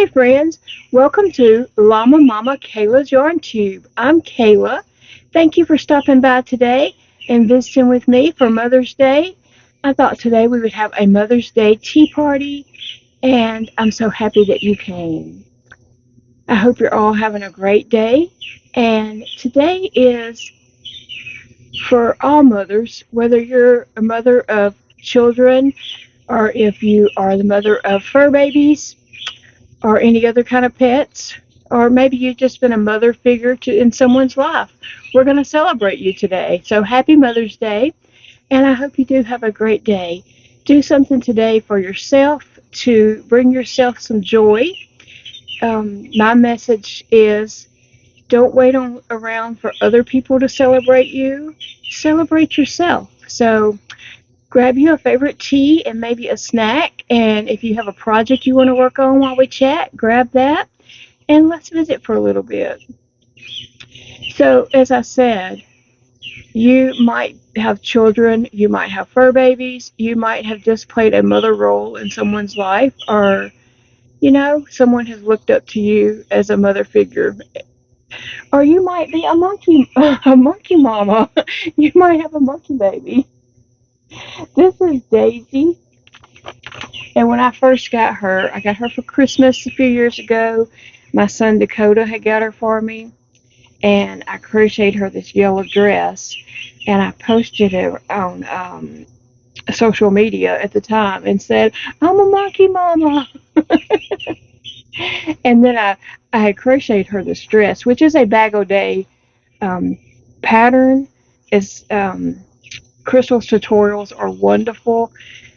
Hey friends, welcome to Llama Mama Kayla's Yarn Tube. I'm Kayla. Thank you for stopping by today and visiting with me for Mother's Day. I thought today we would have a Mother's Day tea party, and I'm so happy that you came. I hope you're all having a great day. And today is for all mothers, whether you're a mother of children or if you are the mother of fur babies or any other kind of pets, or maybe you've just been a mother figure in someone's life. We're going to celebrate you today. So happy Mother's Day, and I hope you do have a great day. Do something today for yourself to bring yourself some joy. My message is don't wait around for other people to celebrate you. Celebrate yourself. So grab you a favorite tea and maybe a snack. And if you have a project you want to work on while we chat, grab that and let's visit for a little bit. So, as I said, you might have children, you might have fur babies, you might have just played a mother role in someone's life, or someone has looked up to you as a mother figure. Or you might be a monkey, a monkey mama. You might have a monkey baby. This is Daisy. And when I first got her, I got her for Christmas a few years ago. My son Dakota had got her for me. And I crocheted her this yellow dress. And I posted it on social media at the time and said, I'm a monkey mama. And then I had crocheted her this dress, which is a bag o' day pattern. It's Crystal's tutorials are wonderful.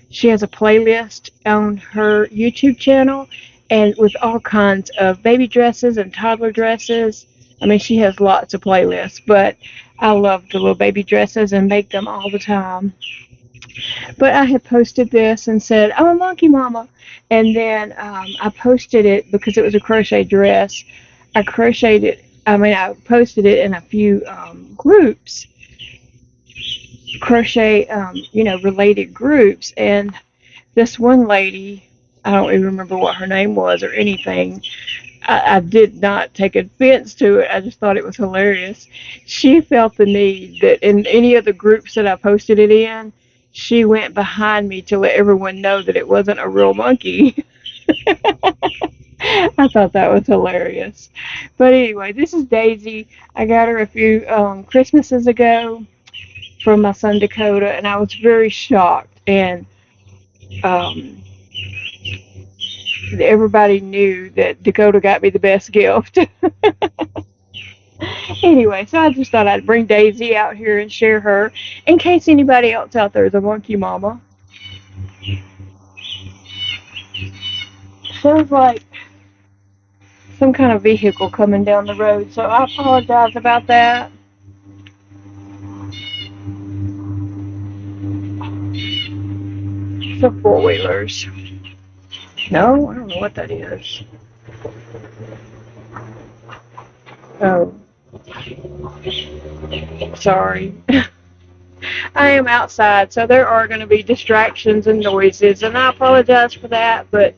She has a playlist on her YouTube channel and with all kinds of baby dresses and toddler dresses. I mean, she has lots of playlists, but I love the little baby dresses and make them all the time. But I had posted this and said, I'm a monkey mama. And then I posted it because it was a crochet dress. I posted it in a few groups, crochet, related groups. And this one lady, I don't even remember what her name was or anything. I did not take offense to it. I just thought it was hilarious. She felt the need that in any of the groups that I posted it in, she went behind me to let everyone know that it wasn't a real monkey. I thought that was hilarious. But anyway, this is Daisy. I got her a few Christmases ago from my son Dakota, and I was very shocked. And everybody knew that Dakota got me the best gift. Anyway, so I just thought I'd bring Daisy out here and share her in case anybody else out there is a monkey mama. Sounds like some kind of vehicle coming down the road, so I apologize about that. Some four-wheelers. No, I don't know what that is. Oh. Sorry. I am outside, so there are going to be distractions and noises, and I apologize for that, but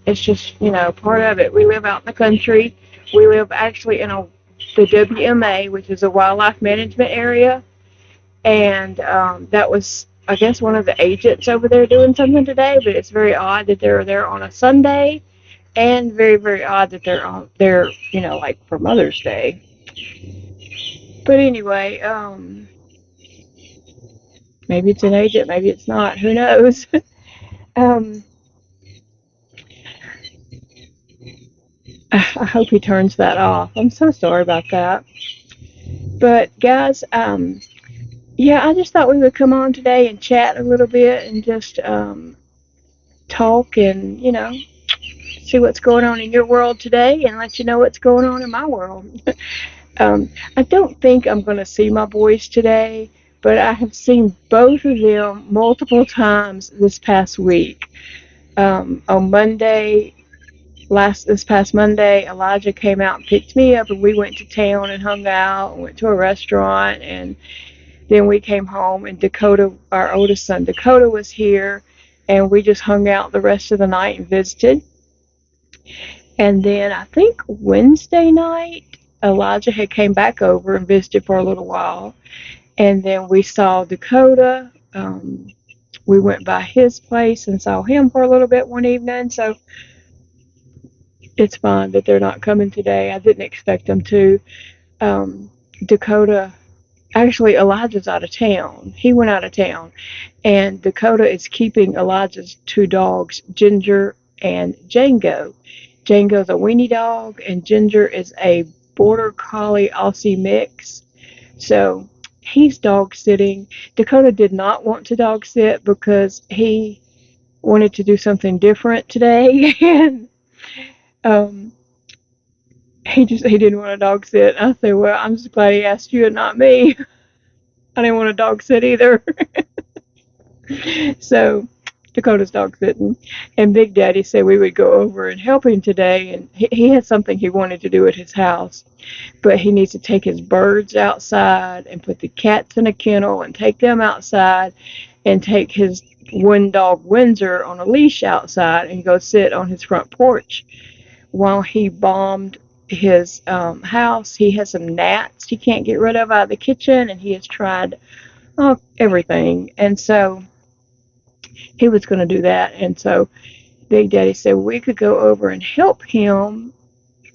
it's just, part of it. We live out in the country. We live actually in the WMA, which is a wildlife management area, and that was, I guess, one of the agents over there doing something today, but it's very odd that they're there on a Sunday, and very, very odd that they're there, like for Mother's Day. But anyway, maybe it's an agent, maybe it's not, who knows. I hope he turns that off. I'm so sorry about that. But guys, I just thought we would come on today and chat a little bit and just talk and, see what's going on in your world today and let you know what's going on in my world. I don't think I'm going to see my boys today, but I have seen both of them multiple times this past week. On Monday, this past Monday, Elijah came out and picked me up, and we went to town and hung out and went to a restaurant, and then we came home, and Dakota, our oldest son Dakota, was here, and we just hung out the rest of the night and visited. And then I think Wednesday night, Elijah had came back over and visited for a little while. And then we saw Dakota. We went by his place and saw him for a little bit one evening. So it's fine that they're not coming today. I didn't expect them to. Dakota, actually, Elijah's out of town. He went out of town. And Dakota is keeping Elijah's two dogs, Ginger and Django. Django's a weenie dog, and Ginger is a border collie Aussie mix. So he's dog sitting. Dakota did not want to dog sit because he wanted to do something different today, and um, he didn't want to dog sit. I said, "Well, I'm just glad he asked you and not me. I didn't want to dog sit either." So Dakota's dog sitting, and Big Daddy said we would go over and help him today, and he had something he wanted to do at his house, but he needs to take his birds outside and put the cats in a kennel and take them outside and take his one dog Windsor on a leash outside and go sit on his front porch while he bombed his house. He has some gnats he can't get rid of out of the kitchen, and he has tried everything, and so he was going to do that. And so Big Daddy said we could go over and help him,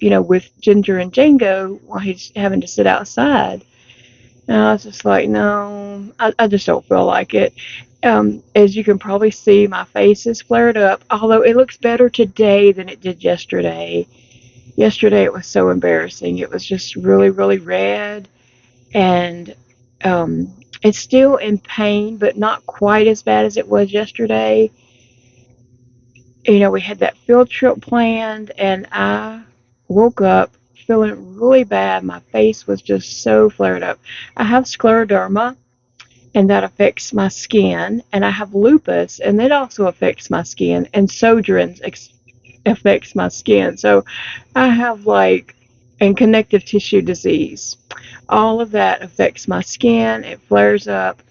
with Ginger and Django while he's having to sit outside. And I was just like, no, I just don't feel like it. As you can probably see, my face is flared up, although it looks better today than it did yesterday. Yesterday it was so embarrassing. It was just really, really red, and it's still in pain, but not quite as bad as it was yesterday. We had that field trip planned, and I woke up feeling really bad. My face was just so flared up. I have scleroderma, and that affects my skin, and I have lupus, and that also affects my skin, and Sjogren's affects my skin. So I have and connective tissue disease. All of that affects my skin. It flares up.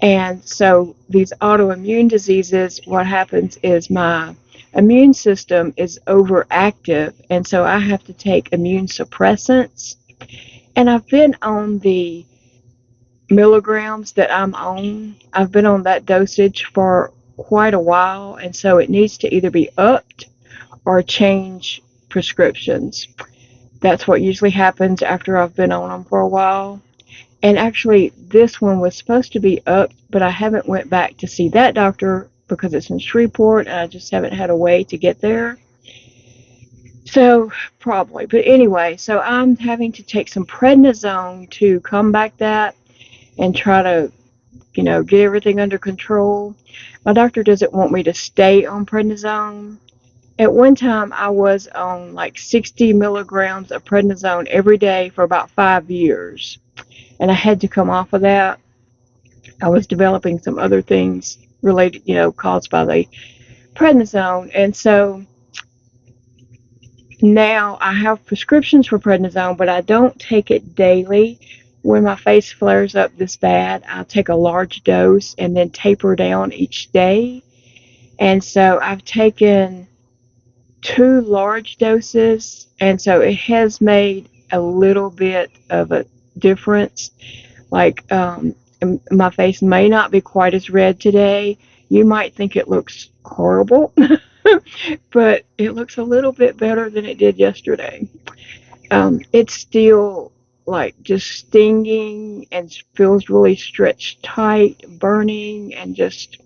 And so these autoimmune diseases, what happens is my immune system is overactive, and so I have to take immune suppressants. And I've been on the milligrams that I'm on. I've been on that dosage for quite a while, and so it needs to either be upped or change prescriptions. That's what usually happens after I've been on them for a while. And actually, this one was supposed to be upped, but I haven't went back to see that doctor because it's in Shreveport, and I just haven't had a way to get there. So, probably. But anyway, so I'm having to take some prednisone to combat that and try to, get everything under control. My doctor doesn't want me to stay on prednisone. At one time, I was on 60 milligrams of prednisone every day for about 5 years, and I had to come off of that. I was developing some other things related, caused by the prednisone, and so now I have prescriptions for prednisone, but I don't take it daily. When my face flares up this bad, I'll take a large dose and then taper down each day. And so I've taken 2 large doses, and so it has made a little bit of a difference. My face may not be quite as red today. You might think it looks horrible, but it looks a little bit better than it did yesterday. It's still just stinging and feels really stretched tight, burning, and just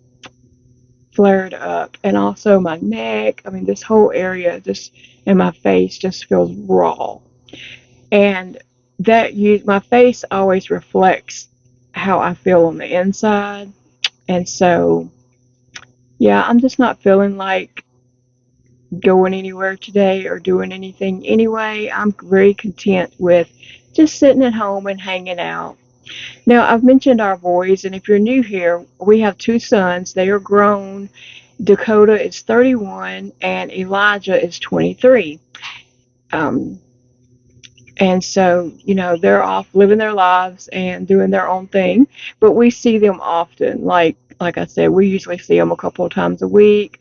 flared up. And also my neck, this whole area just in my face just feels raw. And my face always reflects how I feel on the inside. And so, yeah, I'm just not feeling like going anywhere today or doing anything anyway. I'm very content with just sitting at home and hanging out. Now, I've mentioned our boys, and if you're new here, we have 2 sons. They are grown. Dakota is 31, and Elijah is 23. And so, they're off living their lives and doing their own thing. But we see them often. Like I said, we usually see them a couple of times a week.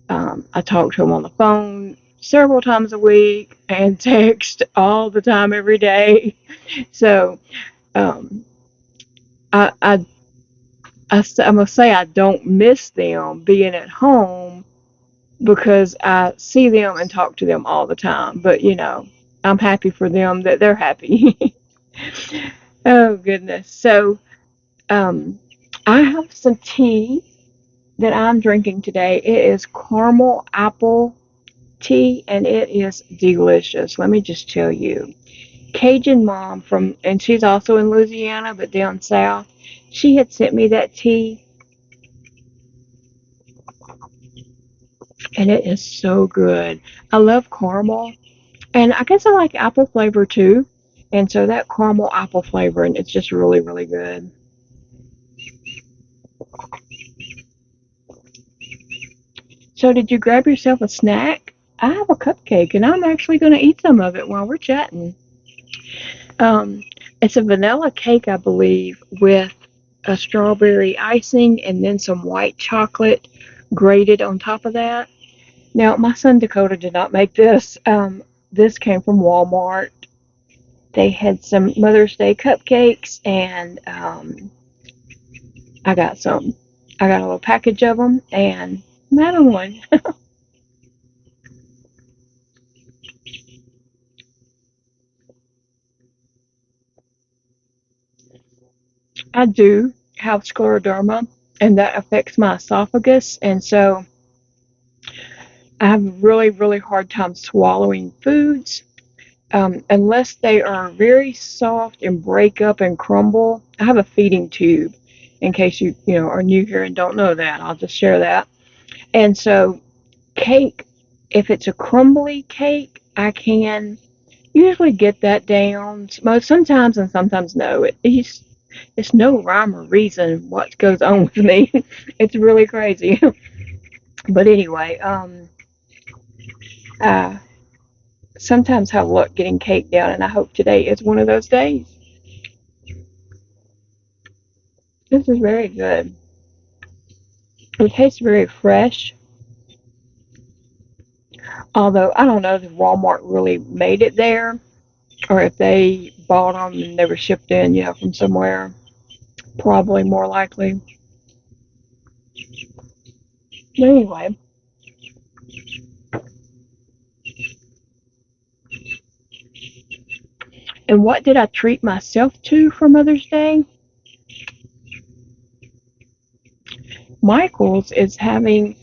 I talk to them on the phone several times a week and text all the time every day. So um, I, I, I must say I don't miss them being at home because I see them and talk to them all the time. But, I'm happy for them that they're happy. Oh, goodness. So um, I have some tea that I'm drinking today. It is caramel apple tea, and it is delicious. Let me just tell you. Cajun Mom and she's also in Louisiana, but down south, she had sent me that tea, and it is so good. I love caramel, and I guess I like apple flavor too. And so that caramel apple flavor, and it's just really, really good. So, did you grab yourself a snack? I have a cupcake, and I'm actually going to eat some of it while we're chatting. Um, it's a vanilla cake, I believe, with a strawberry icing and then some white chocolate grated on top of that. Now, my son Dakota did not make this. This came from Walmart. They had some Mother's Day cupcakes, and I got some. I got a little package of them, and I'm having one. I do have scleroderma, and that affects my esophagus, and so I have a really, really hard time swallowing foods unless they are very soft and break up and crumble. I have a feeding tube. In case you are new here and don't know that, I'll just share that. And so, cake, if it's a crumbly cake, I can usually get that down. Most sometimes and sometimes no. It's no rhyme or reason what goes on with me. It's really crazy. But anyway, I sometimes have luck getting cake down, and I hope today is one of those days. This is very good. It tastes very fresh, although I don't know if Walmart really made it there or if they bought them and they were shipped in, from somewhere. Probably more likely. But anyway, and what did I treat myself to for Mother's Day? Michael's is having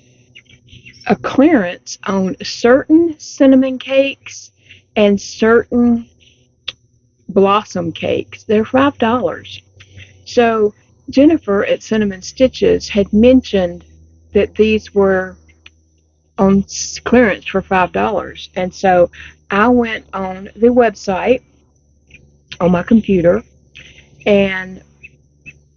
a clearance on certain cinnamon cakes and certain blossom cakes. They're $5. So Jennifer at Cinnamon Stitches had mentioned that these were on clearance for $5. And so I went on the website on my computer and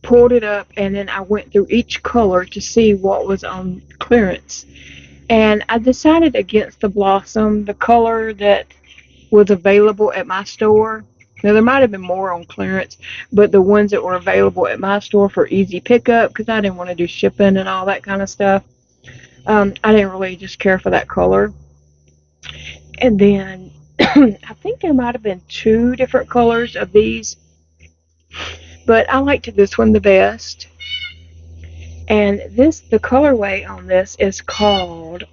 pulled it up, and then I went through each color to see what was on clearance. And I decided against the blossom, the color that was available at my store. Now, there might have been more on clearance, but the ones that were available at my store for easy pickup, because I didn't want to do shipping and all that kind of stuff, I didn't really just care for that color. And then I think there might have been two different colors of these, but I liked this one the best. And the colorway on this is called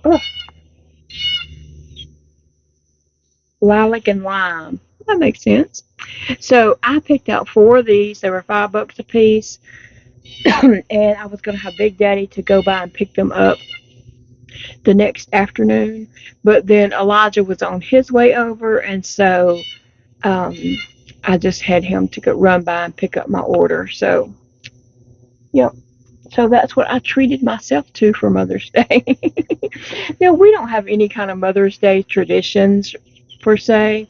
Lilac and Lime. That makes sense. So I picked out four of these. They were $5 a piece. And I was going to have Big Daddy to go by and pick them up the next afternoon. But then Elijah was on his way over, and so um, I just had him to go run by and pick up my order. So, yep. So that's what I treated myself to for Mother's Day. Now, we don't have any kind of Mother's Day traditions per se.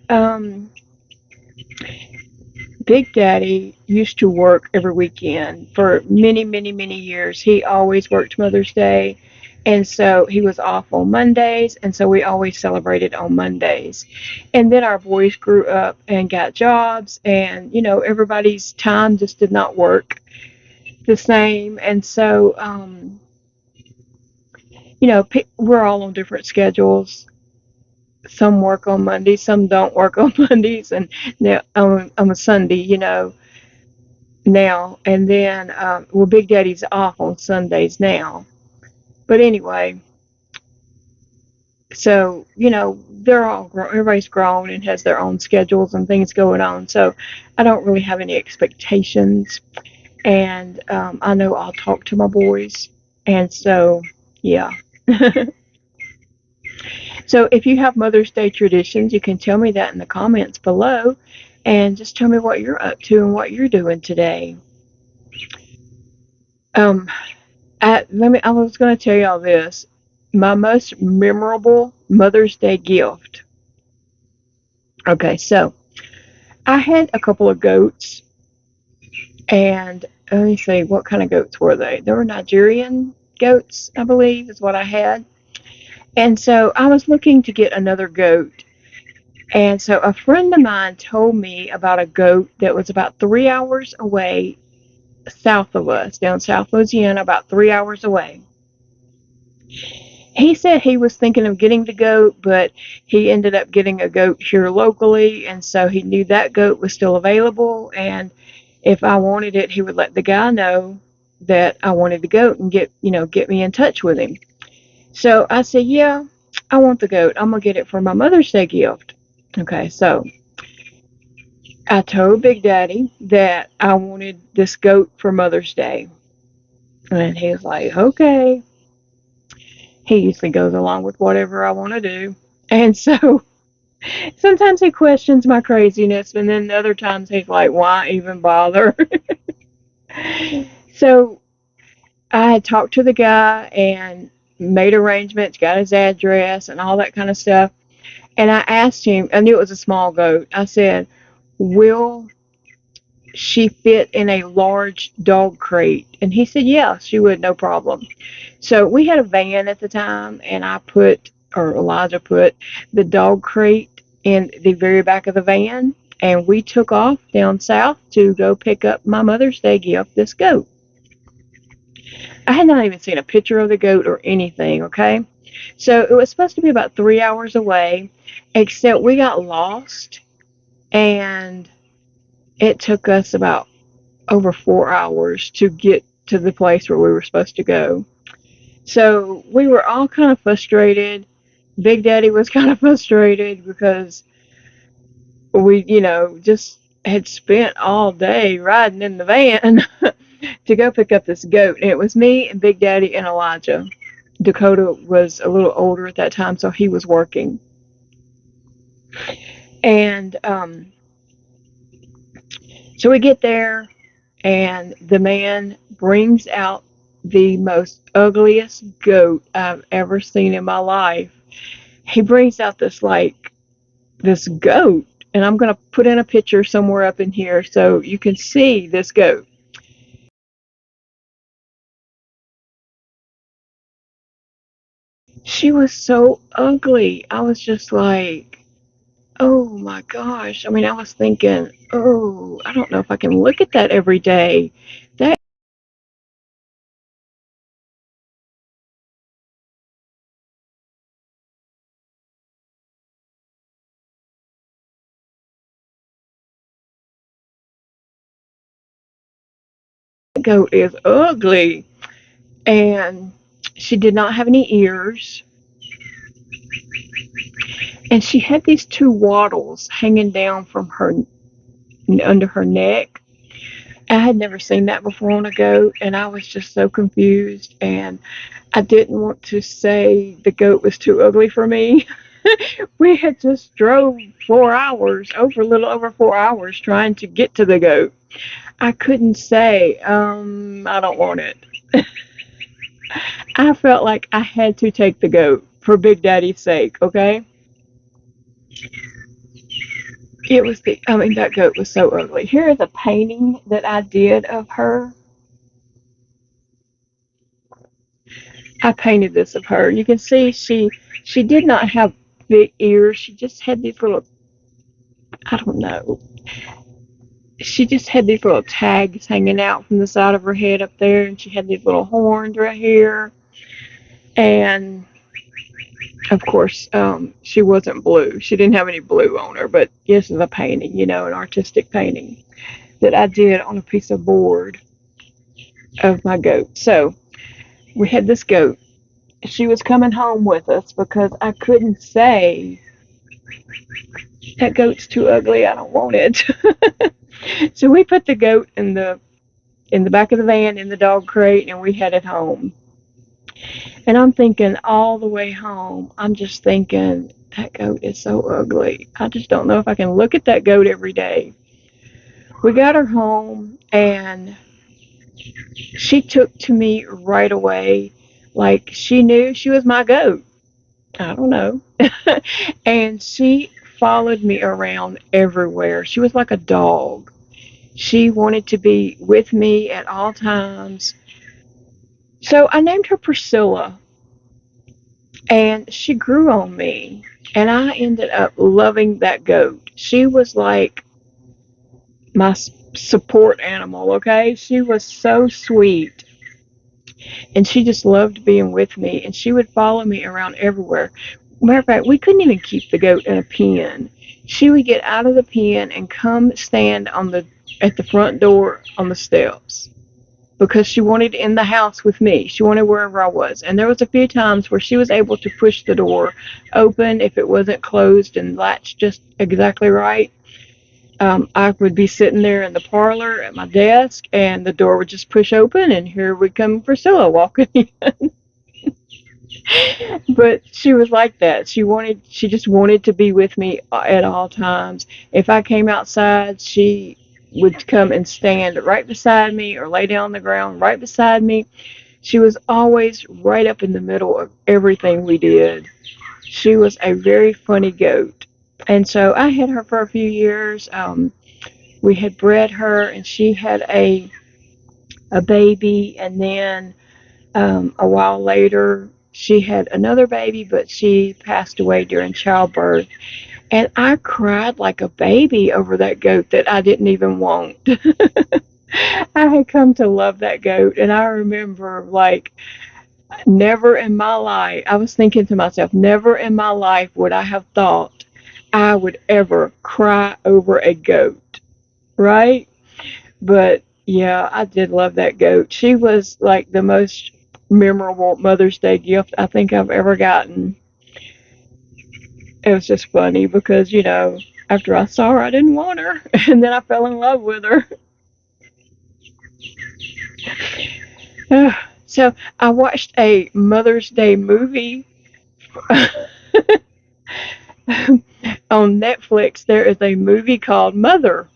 Um, Big Daddy used to work every weekend for many, many, many years. He always worked Mother's Day. And so he was off on Mondays, and so we always celebrated on Mondays. And then our boys grew up and got jobs, and, everybody's time just did not work the same. And so, we're all on different schedules. some work on Mondays, some don't work on Mondays, and now on a Sunday, now. And then, well, Big Daddy's off on Sundays now. But anyway, so they're all grown. Everybody's grown and has their own schedules and things going on. So I don't really have any expectations, and I know I'll talk to my boys, and so yeah. So if you have Mother's Day traditions, you can tell me that in the comments below, and just tell me what you're up to and what you're doing today. Um, I was going to tell y'all this. My most memorable Mother's Day gift. Okay, so I had a couple of goats, and let me see, what kind of goats were they? They were Nigerian goats, I believe, is what I had. And so I was looking to get another goat. And so a friend of mine told me about a goat that was about 3 hours away south of us, down South Louisiana, about 3 hours away. He said he was thinking of getting the goat, but he ended up getting a goat here locally, and so he knew that goat was still available, and if I wanted it, he would let the guy know that I wanted the goat and get me in touch with him. So I said, yeah, I want the goat. I'm gonna get it for my Mother's Day gift. Okay, so I told Big Daddy that I wanted this goat for Mother's Day, and he was like, okay. He usually goes along with whatever I want to do, and so sometimes he questions my craziness, and then other times he's like, why even bother? So I had talked to the guy and made arrangements, got his address, and all that kind of stuff. And I asked him, I knew it was a small goat. I said, will she fit in a large dog crate? And he said, yeah, she would, no problem. So we had a van at the time, and Elijah put the dog crate in the very back of the van, and we took off down south to go pick up my Mother's Day gift, this goat. I had not even seen a picture of the goat or anything, okay? So it was supposed to be about 3 hours away, except we got lost, and it took us about over 4 hours to get to the place where we were supposed to go. So we were all kind of frustrated. Big Daddy was kind of frustrated because we, just had spent all day riding in the van to go pick up this goat. And it was me and Big Daddy and Elijah. Dakota was a little older at that time, so he was working. And so we get there, and the man brings out the most ugliest goat I've ever seen in my life. He brings out this goat, and I'm going to put in a picture somewhere up in here so you can see this goat. She was so ugly. I was just like, oh my gosh. I mean, I was thinking, oh, I don't know if I can look at that every day. That goat is ugly. And she did not have any ears. And she had these two wattles hanging down from her under her neck. I had never seen that before on a goat, and I was just so confused. And I didn't want to say the goat was too ugly for me. We had just drove 4 hours, a little over 4 hours, trying to get to the goat. I couldn't say, I don't want it. I felt like I had to take the goat for Big Daddy's sake, okay? That goat was so ugly. Here is a painting that I did of her. I painted this of her. You can see she did not have big ears. She just had these little, I don't know. She just had these little tags hanging out from the side of her head up there, and she had these little horns right here. And Of course, she wasn't blue. She didn't have any blue on her, but this is a painting, an artistic painting that I did on a piece of board of my goat. So we had this goat. She was coming home with us because I couldn't say, that goat's too ugly, I don't want it. So we put the goat in the back of the van in the dog crate, and we headed home. And I'm thinking all the way home, I'm just thinking, that goat is so ugly. I just don't know if I can look at that goat every day. We got her home, and she took to me right away, like she knew she was my goat. I don't know. And she followed me around everywhere. She was like a dog. She wanted to be with me at all times. So I named her Priscilla, and she grew on me, and I ended up loving that goat. She was like my support animal, okay? She was so sweet, and she just loved being with me, and she would follow me around everywhere. Matter of fact, we couldn't even keep the goat in a pen. She would get out of the pen and come stand at the front door on the steps because she wanted in the house with me. She wanted wherever I was. And there was a few times where she was able to push the door open if it wasn't closed and latched just exactly right. I would be sitting there in the parlor at my desk, and the door would just push open, and here would come Priscilla walking in. But she was like that. She just wanted to be with me at all times. If I came outside, she would come and stand right beside me or lay down on the ground right beside me. She was always right up in the middle of everything we did. She was a very funny goat. And so I had her for a few years. We had bred her, and she had a baby, and then a while later, she had another baby, but she passed away during childbirth. And I cried like a baby over that goat that I didn't even want. I had come to love that goat, and I remember, like, never in my life, I was thinking to myself, never in my life would I have thought I would ever cry over a goat, right? But yeah, I did love that goat. She was like the most memorable Mother's Day gift I think I've ever gotten. It was just funny because, after I saw her, I didn't want her. And then I fell in love with her. So I watched a Mother's Day movie on Netflix. There is a movie called Mother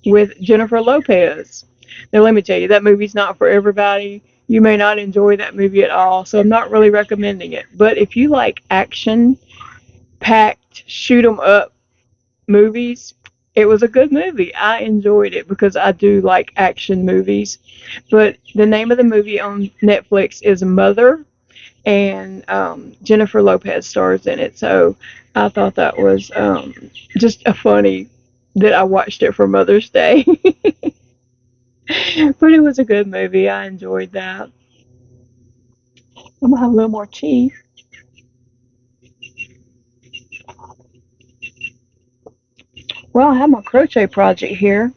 with Jennifer Lopez. Now, let me tell you, that movie's not for everybody. You may not enjoy that movie at all, so I'm not really recommending it. But if you like action packed, shoot 'em up movies, it was a good movie. I enjoyed it because I do like action movies. But the name of the movie on Netflix is Mother, and Jennifer Lopez stars in it. So I thought that was just a funny that I watched it for Mother's Day. But it was a good movie. I enjoyed that. I'm gonna have a little more tea. Well, I have my crochet project here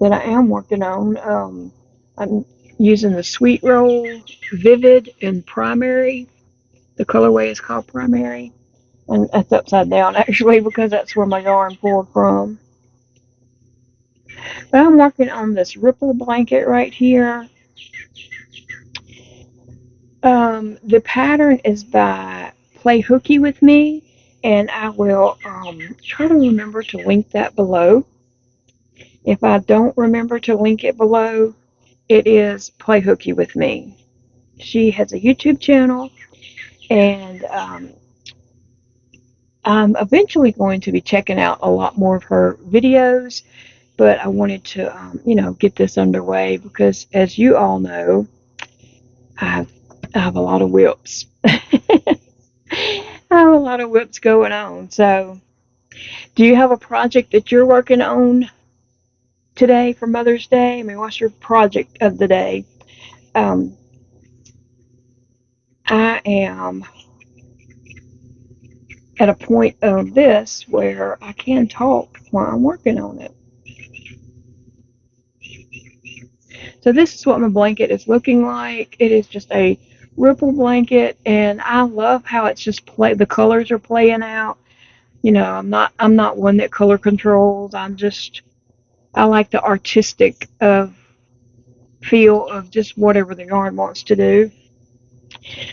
that I am working on. I'm using the Sweet Roll Vivid in Primary. The colorway is called Primary. And that's upside down actually because that's where my yarn pulled from. But I'm working on this ripple blanket right here. The pattern is by Play Hooky with Me, and I will try to remember to link that below. If I don't remember to link it below, it is Play Hooky with Me. She has a YouTube channel, and I'm eventually going to be checking out a lot more of her videos, but I wanted to, get this underway because, as you all know, I have a lot of whips. I have a lot of whips going on. So, do you have a project that you're working on today for Mother's Day? I mean, what's your project of the day? Um, I am. at a point of this where I can talk while I'm working on it. So this is what my blanket is looking like. It is just a ripple blanket, and I love how it's just the colors are playing out. You know, I'm not one that color controls. I like the artistic of feel of just whatever the yarn wants to do.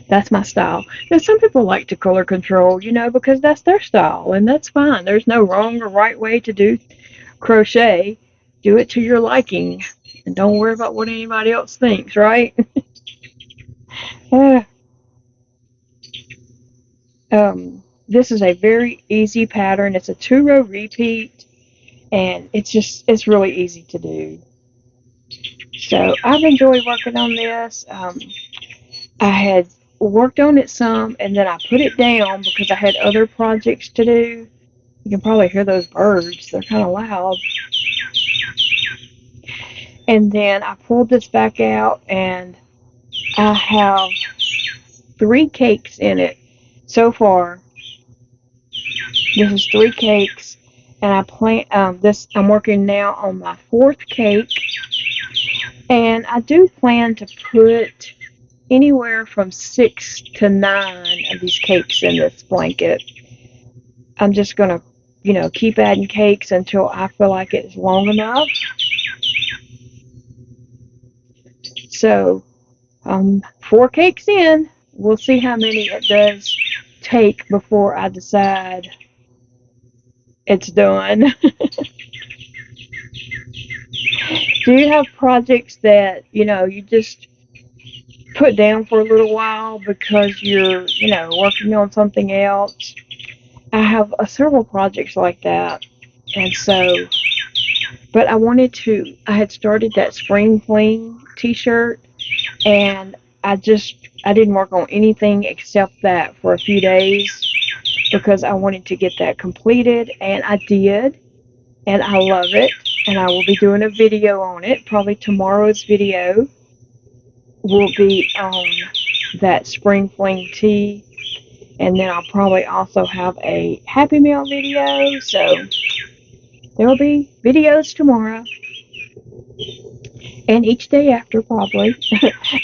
That's my style. Now some people like to color control, because that's their style, and that's fine. There's no wrong or right way to do crochet. Do it to your liking, and don't worry about what anybody else thinks, right? Uh, this is a very easy pattern. It's a 2-row repeat, and it's really easy to do. So I've enjoyed working on this. I had worked on it some, and then I put it down because I had other projects to do. You can probably hear those birds. They're kind of loud. And then I pulled this back out, and I have 3 cakes in it so far. This is 3 cakes, and I plan this. I'm working now on my 4th cake, and I do plan to put anywhere from 6 to 9 of these cakes in this blanket. I'm just gonna, keep adding cakes until I feel like it's long enough. So, 4 cakes in. We'll see how many it does take before I decide it's done. Do you have projects that, you just put down for a little while because you're, working on something else? I have several projects like that. And so, but I had started that Spring Fling t-shirt, and I didn't work on anything except that for a few days because I wanted to get that completed, and I did, and I love it, and I will be doing a video on it. Probably tomorrow's video will be on that Spring Fling tee, and then I'll probably also have a Happy Meal video, so there will be videos tomorrow and each day after, probably.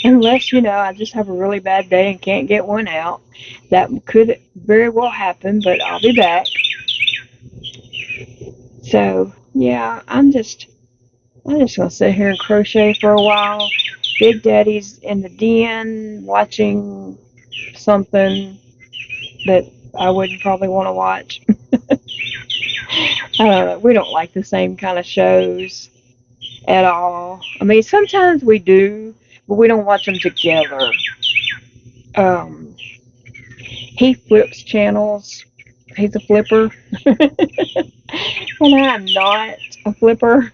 Unless, I just have a really bad day and can't get one out. That could very well happen, but I'll be back. So, yeah, I'm just gonna sit here and crochet for a while. Big Daddy's in the den watching something that I wouldn't probably want to watch. I don't know. We don't like the same kind of shows at all. I mean, sometimes we do, but we don't watch them together. Um, he flips channels. He's a flipper, and I'm not a flipper.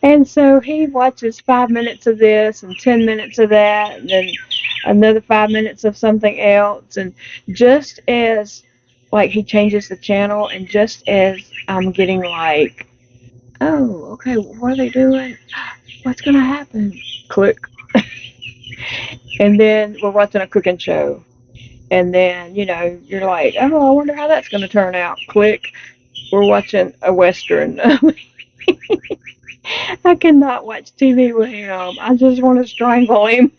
And so he watches 5 minutes of this and 10 minutes of that, and then another 5 minutes of something else. And just as like he changes the channel, and just as I'm getting like, oh, okay, what are they doing? What's gonna happen? Click. And then we're watching a cooking show. And then, you're like, oh, I wonder how that's gonna turn out. Click. We're watching a Western. I cannot watch TV with him. I just want to strangle him.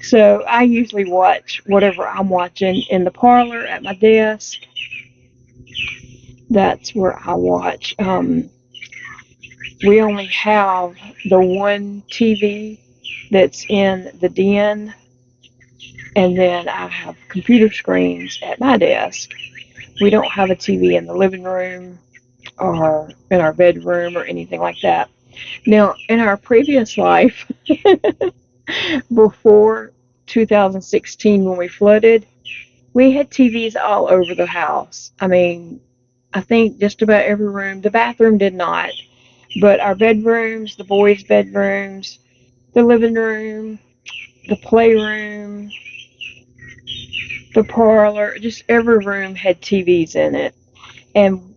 So I usually watch whatever I'm watching in the parlor at my desk. That's where I watch. We only have the one TV that's in the den, and then I have computer screens at my desk. We don't have a TV in the living room or in our bedroom or anything like that. Now, in our previous life, before 2016 when we flooded, we had TVs all over the house. I mean, I think just about every room. The bathroom did not, but our bedrooms, the boys' bedrooms, the living room, the playroom, the parlor, just every room had TVs in it. And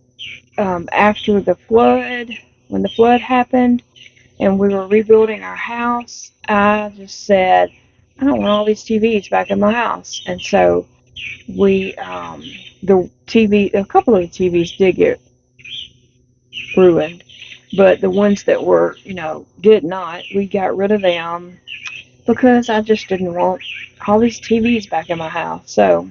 after the flood, when the flood happened and we were rebuilding our house, I just said, I don't want all these TVs back in my house. And so we, the TV, a couple of the TVs did get ruined, but the ones that were, did not, we got rid of them because I just didn't want all these TVs back in my house. So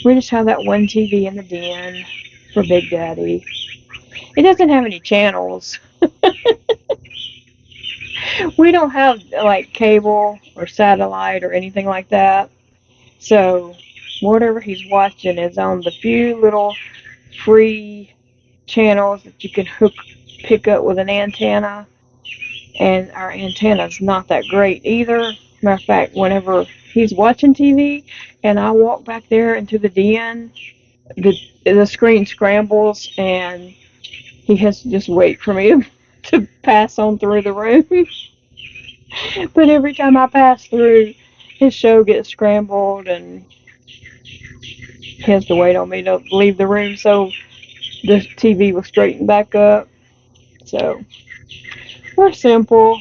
we just have that one TV in the den for Big Daddy. It doesn't have any channels. We don't have like cable or satellite or anything like that. So whatever he's watching is on the few little free channels that you can pick up with an antenna. And our antenna's not that great either. Matter of fact, whenever he's watching TV and I walk back there into the den, the screen scrambles and he has to just wait for me to pass on through the room. But every time I pass through, his show gets scrambled and he has to wait on me to leave the room so the TV will straighten back up. So we're simple.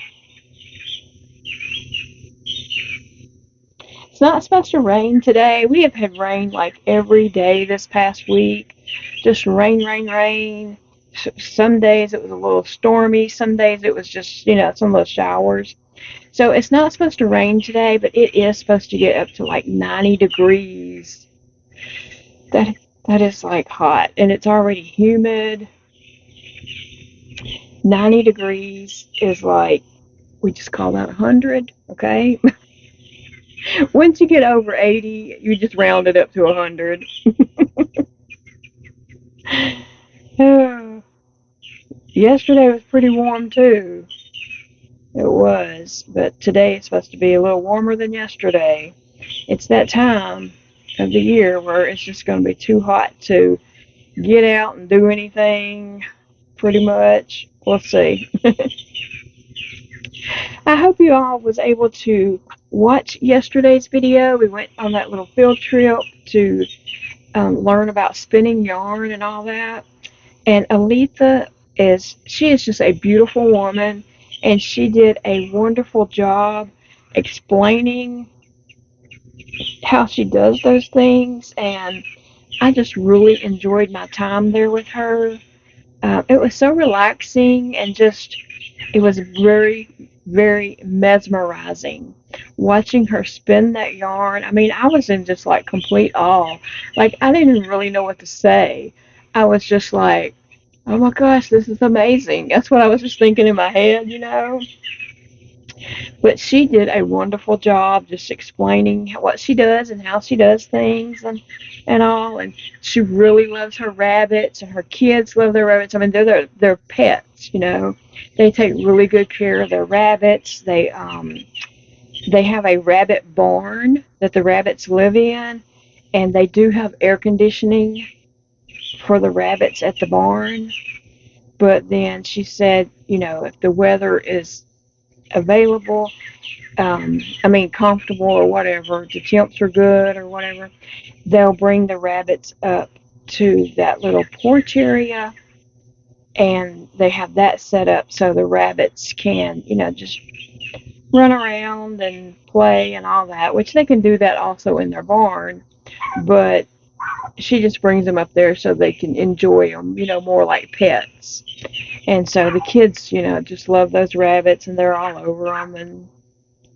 It's not supposed to rain today. We have had rain like every day this past week. Just rain, rain, rain. Some days it was a little stormy. Some days it was just, some little showers. So it's not supposed to rain today, but it is supposed to get up to like 90 degrees. That is like hot, and it's already humid. 90 degrees is like, we just call that 100, okay? Once you get over 80, you just round it up to 100. Yesterday was pretty warm too. It was, but today it's supposed to be a little warmer than yesterday. It's that time of the year where it's just going to be too hot to get out and do anything, pretty much. We'll see. I hope you all was able to watch yesterday's video. We went on that little field trip to learn about spinning yarn and all that. And Aletha she is just a beautiful woman, and she did a wonderful job explaining how she does those things, and I just really enjoyed my time there with her. It was so relaxing and just, it was very, very mesmerizing watching her spin that yarn. I mean, I was in just like complete awe. Like, I didn't even really know what to say. I was just like, oh my gosh, this is amazing. That's what I was just thinking in my head. But she did a wonderful job just explaining what she does and how she does things and all. And she really loves her rabbits, and her kids love their rabbits. I mean, they're their pets. They take really good care of their rabbits. They have a rabbit barn that the rabbits live in, and they do have air conditioning for the rabbits at the barn. But then she said, if the weather is available, comfortable or whatever, the temps are good or whatever, they'll bring the rabbits up to that little porch area, and they have that set up so the rabbits can, just run around and play and all that, which they can do that also in their barn, but she just brings them up there so they can enjoy them, more like pets. And so the kids, just love those rabbits, and they're all over them and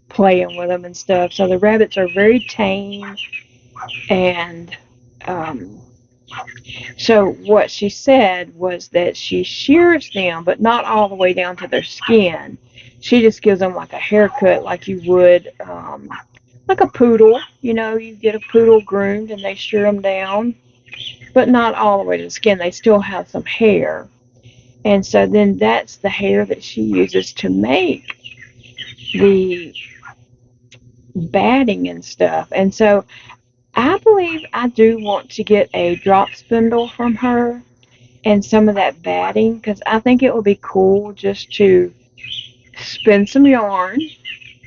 playing with them and stuff. So the rabbits are very tame. And so what she said was that she shears them, but not all the way down to their skin. She just gives them like a haircut, like you would, like a poodle. You get a poodle groomed and they shear them down, but not all the way to the skin. They still have some hair. And so then that's the hair that she uses to make the batting and stuff. And so I believe I do want to get a drop spindle from her and some of that batting, because I think it would be cool just to spin some yarn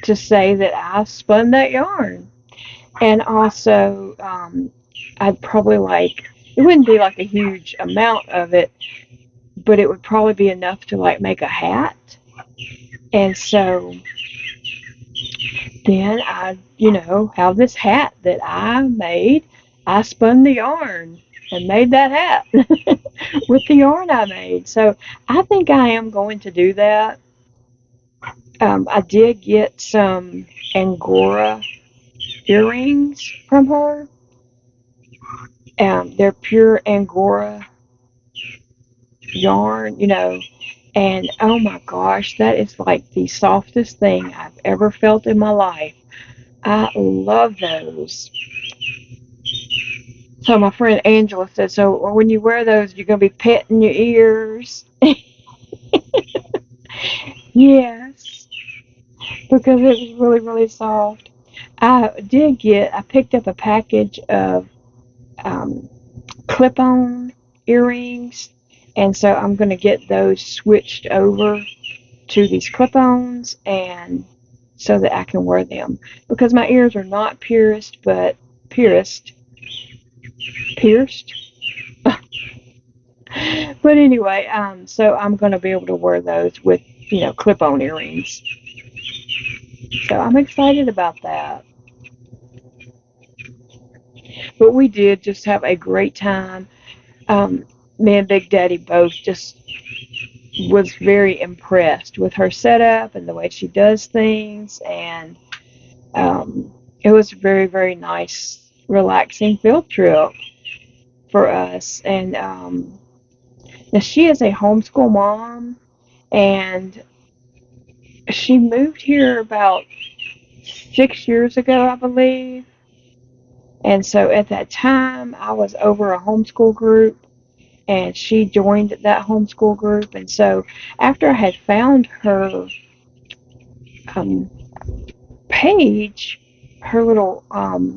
to say that I spun that yarn. And also, I'd probably it wouldn't be like a huge amount of it, but it would probably be enough to like make a hat. And so then I, have this hat that I made. I spun the yarn and made that hat with the yarn I made. So I think I am going to do that. I did get some Angora earrings from her. They're pure Angora yarn. And oh my gosh, that is like the softest thing I've ever felt in my life. I love those. So my friend Angela said, so when you wear those, you're going to be petting your ears. Yes, because it was really, really soft. I picked up a package of um, clip-on earrings, and so I'm going to get those switched over to these clip-ons, and so that I can wear them, because my ears are not pierced, pierced. But anyway, so I'm going to be able to wear those with, clip-on earrings. So I'm excited about that. But we did just have a great time. Um, Me and Big Daddy both just was very impressed with her setup and the way she does things, and it was a very, very nice, relaxing field trip for us. And now she is a homeschool mom, and she moved here about 6 years ago, I believe. And so at that time, I was over a homeschool group, and she joined that homeschool group. And so after I had found her um, page, her little, I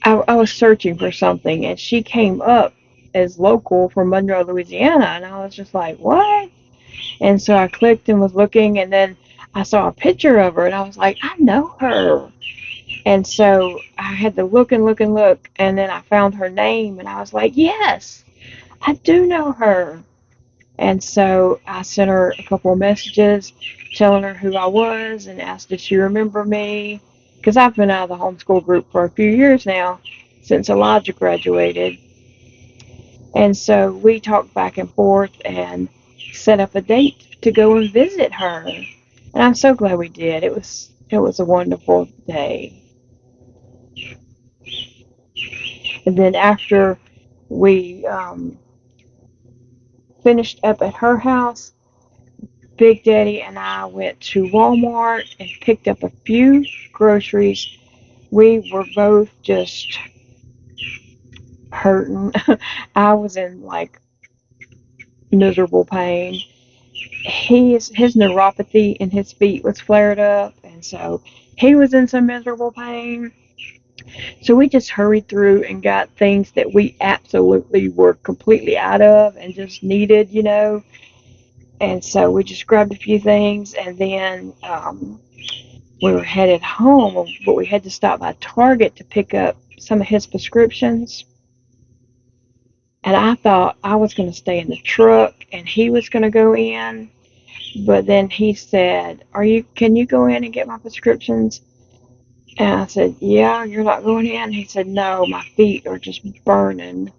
was searching for something, and she came up as local from Monroe, Louisiana, and I was just like, what? And so I clicked and was looking, and then I saw a picture of her, and I was like, I know her. And so I had to look and look and look, and then I found her name, and I was like, yes, I do know her. And so I sent her a couple of messages telling her who I was and asked if she remembered me, because I've been out of the homeschool group for a few years now, since Elijah graduated. And so we talked back and forth and set up a date to go and visit her. And I'm so glad we did. It was a wonderful day. And then after we finished up at her house, Big Daddy and I went to Walmart and picked up a few groceries. We were both just hurting. I was in like miserable pain. His neuropathy in his feet was flared up, and so he was in some miserable pain. So we just hurried through and got things that we absolutely were completely out of and just needed. And so we just grabbed a few things, and then we were headed home, but we had to stop by Target to pick up some of his prescriptions. And I thought I was going to stay in the truck and he was going to go in. But then he said, can you go in and get my prescriptions? And I said, yeah, you're not going in? He said, no, my feet are just burning.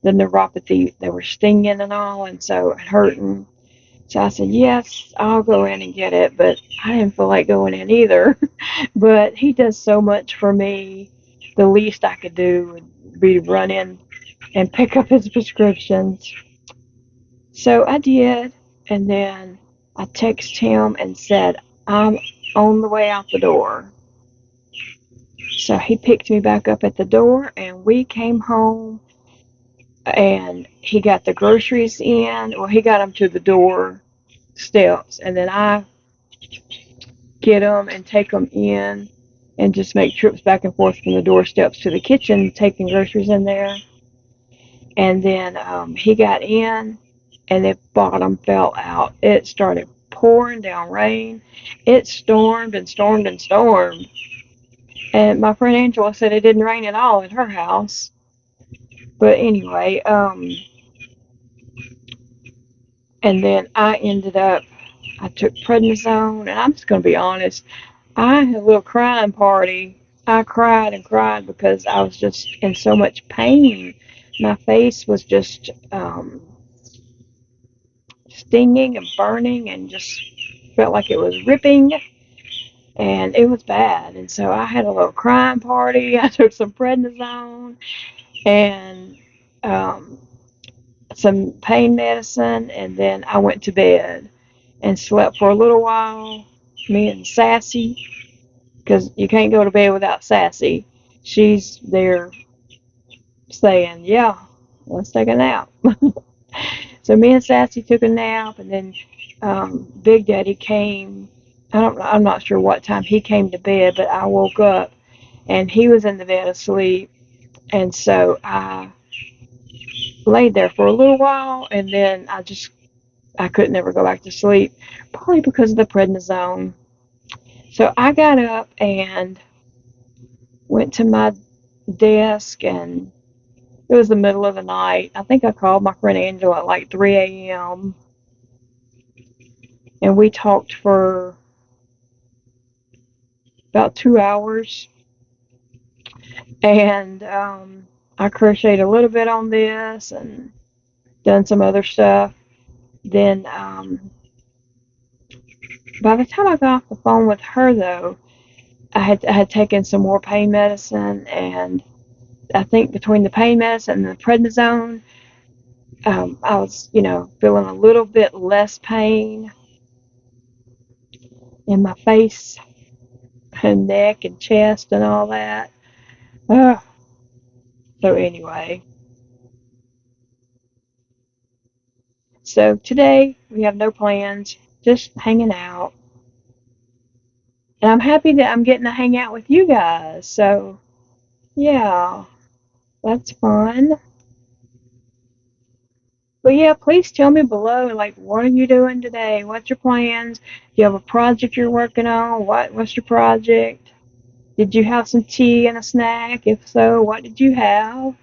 The neuropathy, they were stinging and all, and so it hurting. So I said, yes, I'll go in and get it, but I didn't feel like going in either. But he does so much for me. The least I could do would be to run in and pick up his prescriptions. So I did, and then I texted him and said, I'm on the way out the door. So he picked me back up at the door, and we came home, and he got the groceries in. Well, he got them to the door steps, and then I get them and take them in and just make trips back and forth from the doorsteps to the kitchen, taking groceries in there. And then he got in, and the bottom fell out. It started pouring down rain. It stormed and stormed and stormed. And my friend Angela said it didn't rain at all at her house. But anyway, and then I took prednisone, and I'm just going to be honest, I had a little crying party. I cried and cried because I was just in so much pain. My face was just stinging and burning and just felt like it was ripping, and it was bad. And so I had a little crying party. I took some prednisone and um, some pain medicine, and then I went to bed and slept for a little while. Me and Sassy, because you can't go to bed without Sassy. She's there saying, "Yeah, let's take a nap." So me and Sassy took a nap, and then Big Daddy came. I'm not sure what time he came to bed, but I woke up and he was in the bed asleep, and so I laid there for a little while, and then I couldn't ever go back to sleep, probably because of the prednisone. So I got up and went to my desk, and it was the middle of the night. I think I called my friend Angela at like 3 a.m. and we talked for about 2 hours. And I crocheted a little bit on this and done some other stuff. Then by the time I got off the phone with her, though, I had taken some more pain medicine, and I think between the pain medicine and the prednisone, I was, feeling a little bit less pain in my face and neck and chest and all that. Uh, so anyway, so today we have no plans, just hanging out. And I'm happy that I'm getting to hang out with you guys. So yeah, that's fun. But yeah, please tell me below, like, what are you doing today? What's your plans? Do you have a project you're working on? What's your project? Did you have some tea and a snack? If so, what did you have?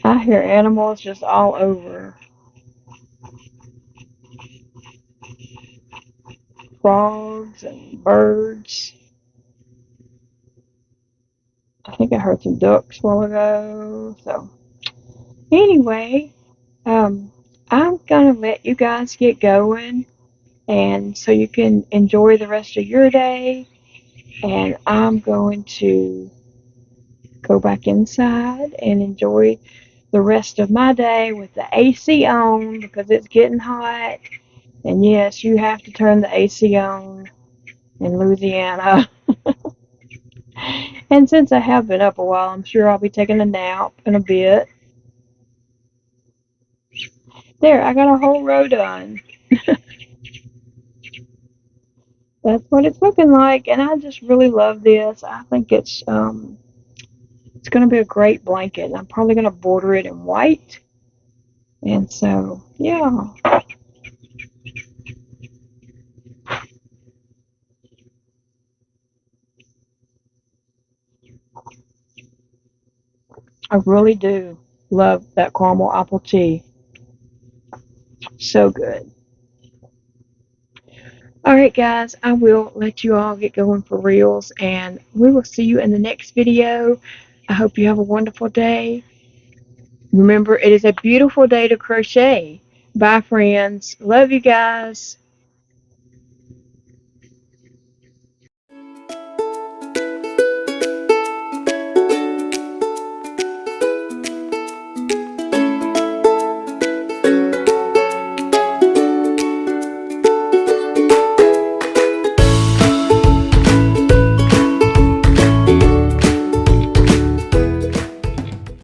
I hear animals just all over. Frogs and birds. I think I heard some ducks a while ago. So anyway, um, I'm gonna let you guys get going, and so you can enjoy the rest of your day. And I'm going to go back inside and enjoy the rest of my day with the AC on because it's getting hot. And yes, you have to turn the AC on in Louisiana. And since I have been up a while, I'm sure I'll be taking a nap in a bit. There, I got a whole row done. That's what it's looking like, and I just really love this. I think it's going to be a great blanket. I'm probably going to border it in white. And so, yeah, I really do love that caramel apple tea. So good. All right, guys, I will let you all get going for reals, and we will see you in the next video. I hope you have a wonderful day. Remember, it is a beautiful day to crochet. Bye, friends. Love you guys.